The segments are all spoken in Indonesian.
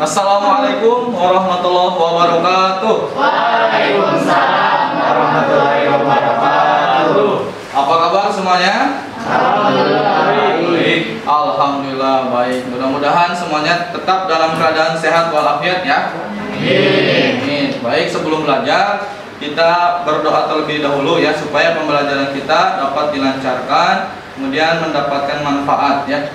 Assalamualaikum warahmatullahi wabarakatuh. Waalaikumsalam warahmatullahi wabarakatuh. Apa kabar semuanya? Alhamdulillah baik. Alhamdulillah baik. Mudah-mudahan semuanya tetap dalam keadaan sehat walafiat ya. Amin. Baik, sebelum belajar kita berdoa terlebih dahulu ya, supaya pembelajaran kita dapat dilancarkan, kemudian mendapatkan manfaat ya.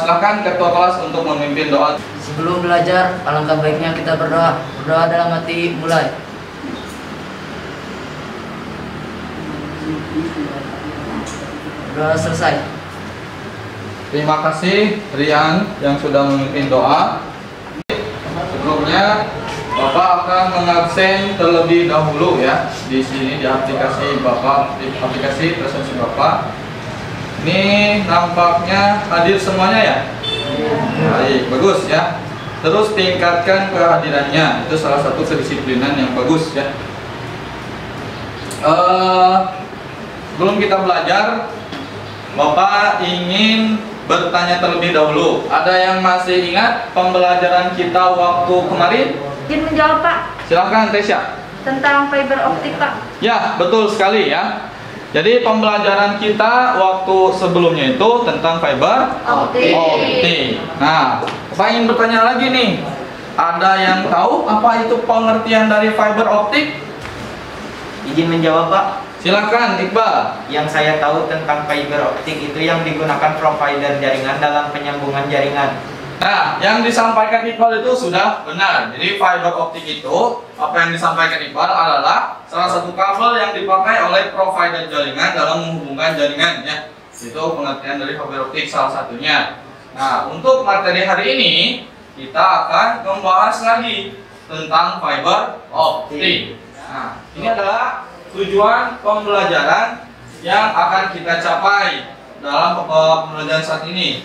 Silakan ketua kelas untuk memimpin doa. Sebelum belajar, alangkah baiknya kita berdoa. Berdoa dalam hati, mulai. Berdoa selesai. Terima kasih Rian yang sudah memimpin doa. Sebelumnya Bapak akan mengabsen terlebih dahulu ya di sini di aplikasi Bapak, di aplikasi presensi Bapak. Ini nampaknya hadir semuanya ya. Baik, bagus ya. Terus tingkatkan kehadirannya, itu salah satu kedisiplinan yang bagus ya. Sebelum kita belajar, Bapak ingin bertanya terlebih dahulu. Ada yang masih ingat pembelajaran kita waktu kemarin? Izin menjawab, Pak. Silahkan Tesya. Tentang fiber optik, Pak. Ya, betul sekali ya. Jadi pembelajaran kita waktu sebelumnya itu tentang fiber optik. Nah, Bapak ingin bertanya lagi nih. Ada yang tahu apa itu pengertian dari fiber optik? Izin menjawab, Pak. Silakan Iqbal. Yang saya tahu tentang fiber optik itu yang digunakan provider jaringan dalam penyambungan jaringan. Nah, yang disampaikan Iqbal itu sudah benar. Jadi fiber optik itu, apa yang disampaikan Iqbal adalah salah satu kabel yang dipakai oleh provider jaringan dalam menghubungkan jaringan ya. Itu pengertian dari fiber optik salah satunya. Nah, untuk materi hari ini kita akan membahas lagi tentang fiber optik. Nah, ini adalah tujuan pembelajaran yang akan kita capai dalam pembelajaran saat ini,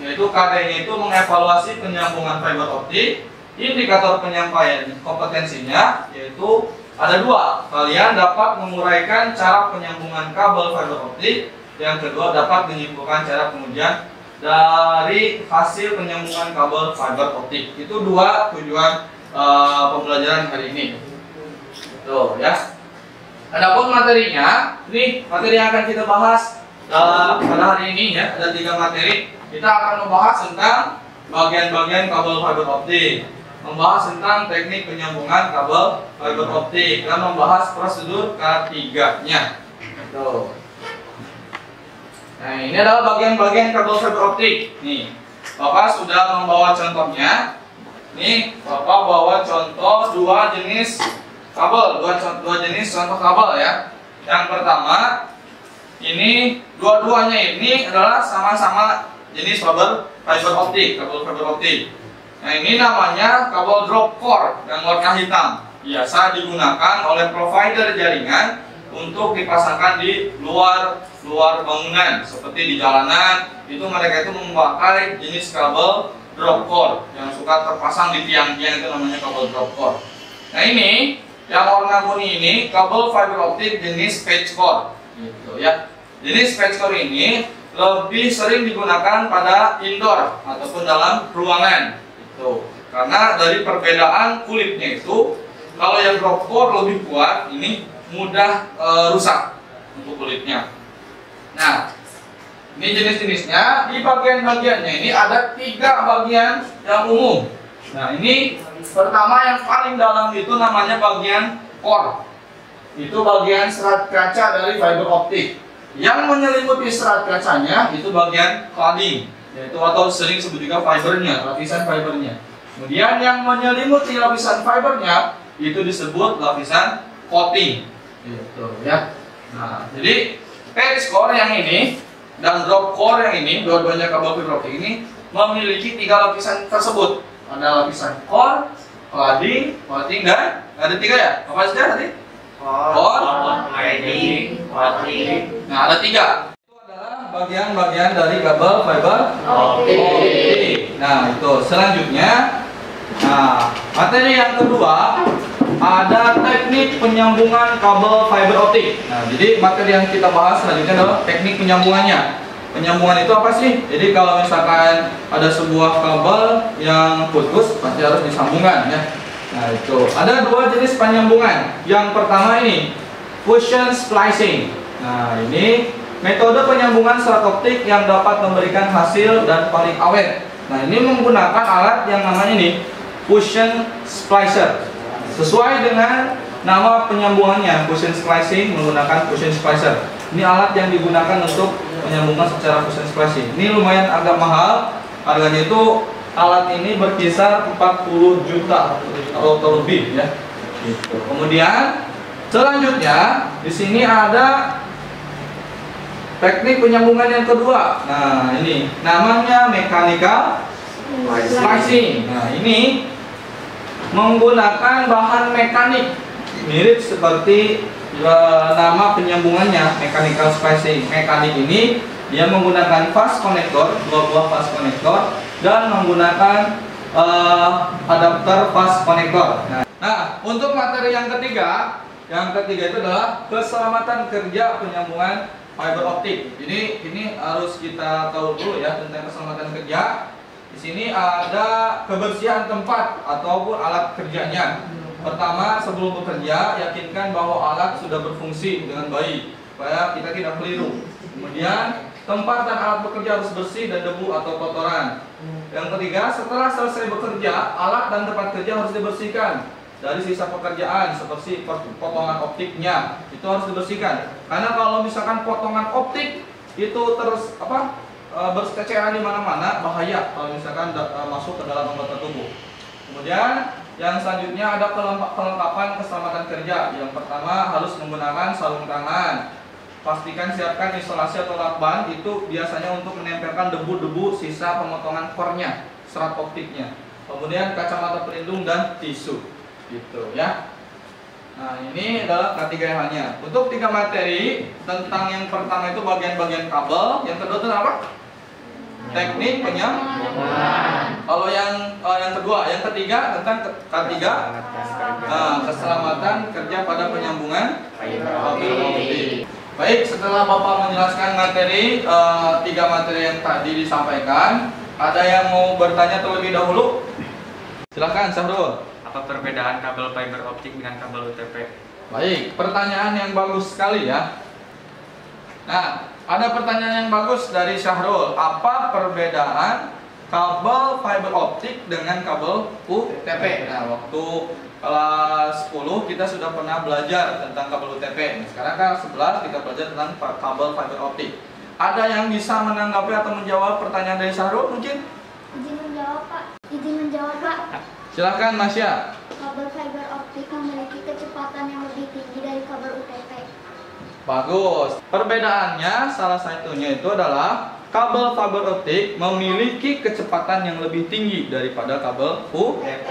yaitu KD itu mengevaluasi penyambungan fiber optik. Indikator penyampaian kompetensinya yaitu ada dua. Kalian dapat menguraikan cara penyambungan kabel fiber optik. Yang kedua, dapat menyimpulkan cara pengujian dari hasil penyambungan kabel fiber optik. Itu dua tujuan pembelajaran hari ini. Tuh ya. Adapun materinya, ini materi yang akan kita bahas pada hari ini ya, ada 3 materi. Kita akan membahas tentang bagian-bagian kabel fiber optik, membahas tentang teknik penyambungan kabel fiber optik, dan membahas prosedur K3-nya. Tuh. Nah, ini adalah bagian-bagian kabel fiber optik. Nih, Bapak sudah membawa contohnya. Nih, Bapak bawa contoh 2 jenis kabel, dua jenis contoh kabel ya. Yang pertama, ini dua-duanya ini adalah sama-sama jenis fiber optik, kabel fiber optik. Nah, ini namanya kabel drop core yang warna hitam. Biasa digunakan oleh provider jaringan untuk dipasangkan di luar bangunan, seperti di jalanan. Itu mereka itu memakai jenis kabel drop core yang suka terpasang di tiang-tiang, itu namanya kabel drop core. Nah, ini yang warna kuning ini kabel fiber optik jenis patch core, gitu ya. Jenis patch core ini lebih sering digunakan pada indoor ataupun dalam ruangan, gitu. Karena dari perbedaan kulitnya itu, kalau yang drop core lebih kuat, ini mudah rusak untuk kulitnya. Nah, ini jenis-jenisnya. Di bagian-bagiannya ini ada 3 bagian yang umum. Nah, ini pertama yang paling dalam itu namanya bagian core. Itu bagian serat kaca dari fiber optik. Yang menyelimuti serat kacanya itu bagian cladding, yaitu atau sering disebut juga fibernya, lapisan fibernya. Kemudian yang menyelimuti lapisan fibernya itu disebut lapisan coating. Gitu ya. Nah, jadi patch core yang ini dan drop core yang ini, dua-duanya kabel fiber optik ini memiliki 3 lapisan tersebut. Ada lapisan core, cladding, coating, dan ada 3 ya? Apa saja tadi? Core, cladding, coating. Nah, ada 3. Itu adalah bagian-bagian dari kabel fiber optik. Nah, itu selanjutnya. Nah, materi yang kedua ada teknik penyambungan kabel fiber optik. Nah, jadi materi yang kita bahas selanjutnya adalah teknik penyambungannya. penyambungan itu apa sih? Jadi kalau misalkan ada sebuah kabel yang putus pasti harus disambungkan ya. Nah itu ada dua jenis penyambungan. Yang pertama ini fusion splicing. Nah ini metode penyambungan serat optik yang dapat memberikan hasil dan paling awet. Nah ini menggunakan alat yang namanya nih fusion splicer. Sesuai dengan nama penyambungannya, fusion splicing menggunakan fusion splicer. Ini alat yang digunakan untuk penyambungan secara fusion splicing. Ini lumayan agak mahal. Harganya itu alat ini berkisar 40 juta atau lebih ya. Gitu. Kemudian selanjutnya di sini ada teknik penyambungan yang kedua. Nah, ini namanya mechanical splicing. Nah, ini menggunakan bahan mekanik mirip seperti nama penyambungannya, mechanical splicing. Mekanik ini dia menggunakan fast connector, dua buah fast connector dan menggunakan adapter fast connector. Nah, untuk materi yang ketiga itu adalah keselamatan kerja penyambungan fiber optik. Jadi ini harus kita tahu dulu ya tentang keselamatan kerja. Di sini ada kebersihan tempat ataupun alat kerjanya. Pertama, sebelum bekerja, yakinkan bahwa alat sudah berfungsi dengan baik supaya kita tidak keliru. Kemudian, tempat dan alat bekerja harus bersih dan debu atau kotoran. Yang ketiga, setelah selesai bekerja, alat dan tempat kerja harus dibersihkan dari sisa pekerjaan seperti potongan optiknya itu harus dibersihkan. Karena kalau misalkan potongan optik itu terus berceceran di mana-mana, bahaya kalau misalkan masuk ke dalam anggota tubuh. Kemudian yang selanjutnya ada perlengkapan keselamatan kerja. Yang pertama harus menggunakan sarung tangan. Pastikan siapkan isolasi atau lakban, itu biasanya untuk menempelkan debu-debu sisa pemotongan kornya, serat optiknya. Kemudian kacamata pelindung dan tisu, gitu ya. Nah ini adalah ketiga-tiganya. Untuk 3 materi tentang yang pertama itu bagian-bagian kabel, yang kedua itu apa? Teknik penyambungan. Kalau yang kedua, yang ketiga tentang keselamatan kerja pada penyambungan fiber optik. Baik, setelah Bapak menjelaskan materi 3 materi yang tadi disampaikan, ada yang mau bertanya terlebih dahulu? Silakan, Syahrul. Apa perbedaan kabel fiber optik dengan kabel UTP? Baik, pertanyaan yang bagus sekali ya. Nah, ada pertanyaan yang bagus dari Syahrul. Apa perbedaan kabel fiber optik dengan kabel UTP? Nah, waktu kelas 10 kita sudah pernah belajar tentang kabel UTP. Nah, sekarang kelas 11 kita belajar tentang kabel fiber optik. Ada yang bisa menanggapi atau menjawab pertanyaan dari Syahrul mungkin? Izin menjawab, Pak. Izin menjawab, Pak. Silakan, Masya. Kabel fiber optik memiliki kecepatan yang lebih tinggi dari kabel UTP. Bagus. Perbedaannya salah satunya itu adalah kabel fiber optik memiliki kecepatan yang lebih tinggi daripada kabel UTP.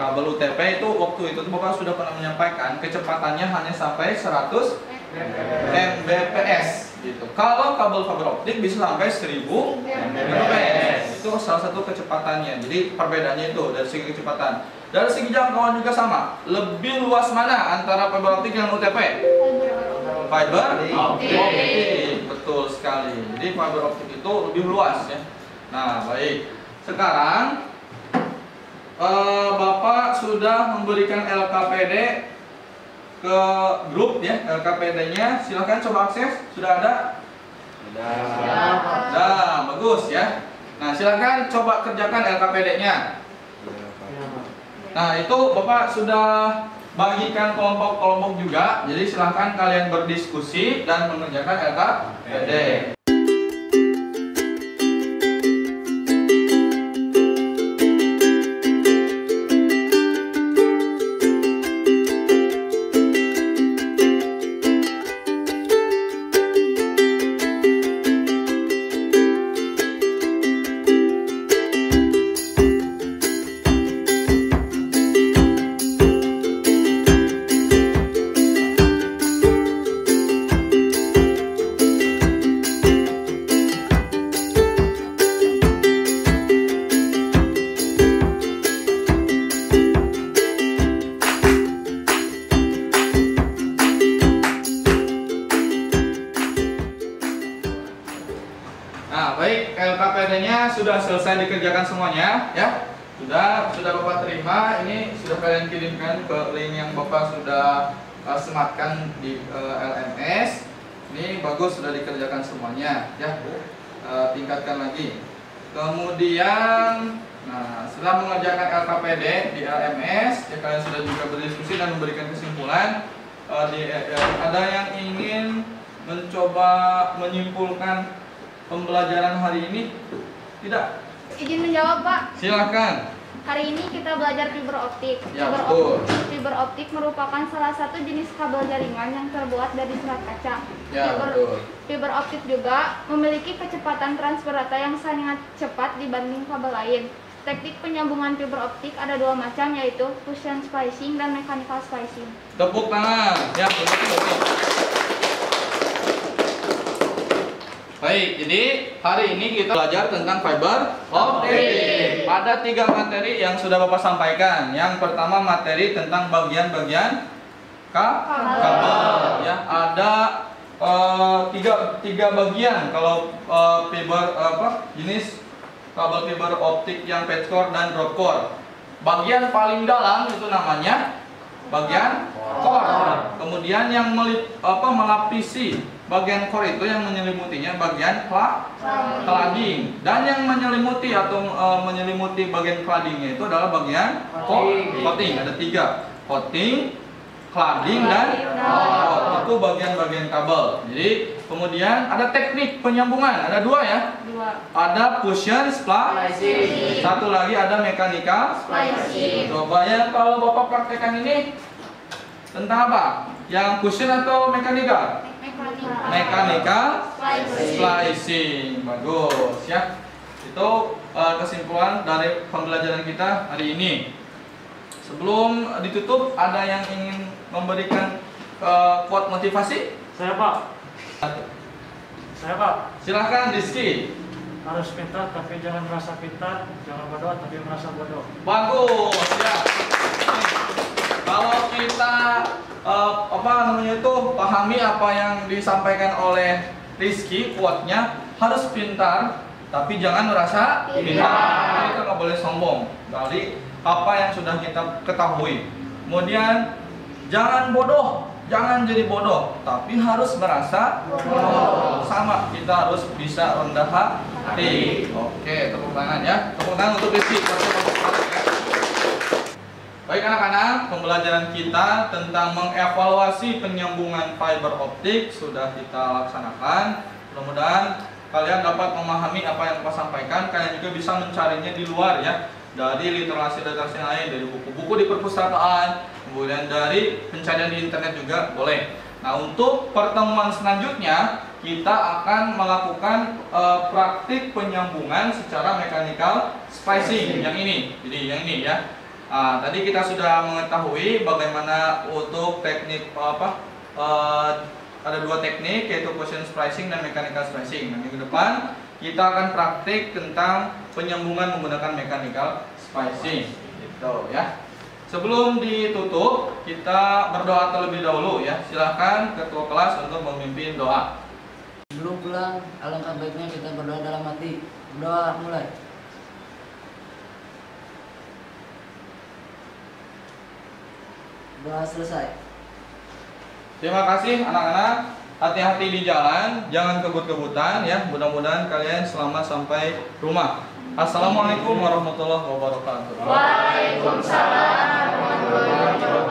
Kabel UTP itu waktu itu Bapak sudah pernah menyampaikan kecepatannya hanya sampai 100 Mbps gitu. Kalau kabel fiber optik bisa sampai 1000 Mbps. Itu salah satu kecepatannya. Jadi perbedaannya itu dari segi kecepatan. Dari segi jangkauan juga sama. Lebih luas mana antara fiber optik dan UTP? Fiber optik. Betul sekali. Jadi fiber optik itu lebih luas ya. Nah, baik. Sekarang Bapak sudah memberikan LKPD ke grup ya, LKPD-nya. Silahkan coba akses. Sudah ada? Sudah. Bagus ya. Nah, silahkan coba kerjakan LKPD-nya. Nah, itu Bapak sudah bagikan kelompok-kelompok juga. Jadi silahkan kalian berdiskusi dan mengerjakan LKPD. LKPD-nya sudah selesai dikerjakan semuanya, ya. Sudah Bapak terima. Ini sudah kalian kirimkan ke link yang Bapak sudah sematkan di LMS. Ini bagus, sudah dikerjakan semuanya, ya. Tingkatkan lagi. Kemudian, nah, setelah mengerjakan LKPD di LMS, ya kalian sudah juga berdiskusi dan memberikan kesimpulan. Ada yang ingin mencoba menyimpulkan pembelajaran hari ini? Tidak? Izin menjawab, Pak. Silakan. Hari ini kita belajar fiber optik. Ya, betul. Fiber optik merupakan salah satu jenis kabel jaringan yang terbuat dari serat kaca. Ya, betul. Fiber optik juga memiliki kecepatan transfer data yang sangat cepat dibanding kabel lain. Teknik penyambungan fiber optik ada dua macam, yaitu fusion splicing dan mechanical splicing. Tepuk tangan. Ya, betul. Baik, jadi hari ini kita belajar tentang fiber optik. Ada 3 materi yang sudah Bapak sampaikan. Yang pertama materi tentang bagian-bagian kabel. Ya, ada tiga bagian kalau fiber jenis kabel fiber optik yang patch core dan drop core. Bagian paling dalam itu namanya bagian core. Kemudian yang melapisi bagian core itu, yang menyelimutinya bagian cladding. Dan yang menyelimuti atau menyelimuti bagian claddingnya itu adalah bagian coating. Ada 3: coating, cladding, dan itu bagian-bagian kabel. Jadi kemudian ada teknik penyambungan, ada 2 ya. Ada fusion splicing. Satu lagi ada mechanical splicing. Coba ya, kalau Bapak praktekkan ini tentang apa? Yang fusion atau mechanical? Mechanical splicing. Bagus ya. Itu kesimpulan dari pembelajaran kita hari ini. Sebelum ditutup, ada yang ingin memberikan quote motivasi? Saya, Pak. Silahkan, Rizky. Harus pintar tapi jangan merasa pintar, jangan bodoh tapi merasa bodoh. Bagus ya. Kalau kita pahami apa yang disampaikan oleh Rizky, quote-nya harus pintar tapi jangan merasa pintar. Kita nggak boleh sombong dari apa yang sudah kita ketahui. Kemudian jangan bodoh, jangan jadi bodoh, tapi harus merasa bodoh. Sama, kita harus bisa rendah hati. Oke, tepuk tangan ya. Tepuk tangan untuk Rizky. Baik anak-anak, pembelajaran kita tentang mengevaluasi penyambungan fiber optik sudah kita laksanakan. Mudah-mudahan kalian dapat memahami apa yang Bapak sampaikan. Kalian juga bisa mencarinya di luar ya, dari literasi-literasi lain, dari buku-buku di perpustakaan, kemudian dari pencarian di internet juga boleh. Nah, untuk pertemuan selanjutnya kita akan melakukan praktik penyambungan secara mechanical splicing yang ini. Jadi yang ini ya. Tadi kita sudah mengetahui bagaimana untuk teknik ada 2 teknik, yaitu fusion splicing dan mechanical splicing. Nah, minggu depan kita akan praktik tentang penyambungan menggunakan mechanical splicing gitu ya. Sebelum ditutup, kita berdoa terlebih dahulu ya. Silahkan ketua kelas untuk memimpin doa. Sebelum pulang, alangkah baiknya kita berdoa dalam hati. Berdoa mulai. Doa selesai. Terima kasih anak-anak. Hati-hati di jalan, jangan kebut-kebutan ya. Mudah-mudahan kalian selamat sampai rumah. Assalamualaikum warahmatullahi wabarakatuh. Waalaikumsalam warahmatullahi wabarakatuh.